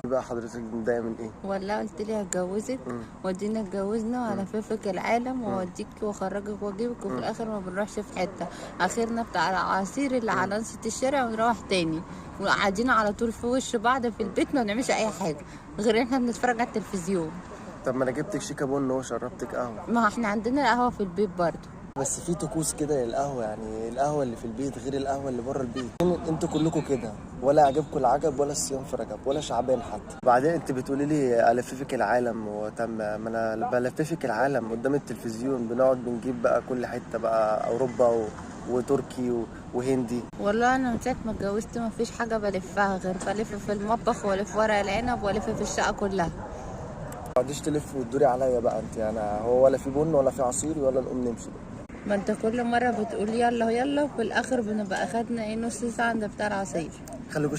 بقى حضرتك متضايقه من ايه؟ والله قلت لي هتجوزك ودينا اتجوزنا وهلففك العالم واوديك واخرجك واجيبك، وفي الاخر ما بنروحش في حته. اخرنا بتاع العصير اللي على نص الشارع ونروح تاني، وقاعدين على طول في وش بعض في البيت، ما بنعملش اي حاجه غير ان احنا بنتفرج على التلفزيون. طب ما انا جبتك شيكا بن وشربتك قهوه. ما احنا عندنا القهوه في البيت برضه. بس في طقوس كده للقهوه، يعني القهوه اللي في البيت غير القهوه اللي بره البيت. انتوا كلكم كده، ولا عجبكم العجب ولا الصيام في رجب ولا شعبان حتى. بعدين انت بتقولي لي الففك العالم، وتم ما انا بلففك العالم قدام التلفزيون. بنقعد بنجيب بقى كل حته بقى، اوروبا وتركي وهندي. والله انا من ساعه ما اتجوزت ما فيش حاجه بلفها، غير بلف في المطبخ والف ورق العنب والف في الشقه كلها. ما تقعديش تلف وتدوري عليا بقى انت، انا هو ولا في بن ولا في عصير ولا نقوم نمشي بقى. ما انت كل مره بتقول يلا يلا، وفي الاخر بنبقى اخدنا ايه نص ساعه عند بتاع العصير. خليكوا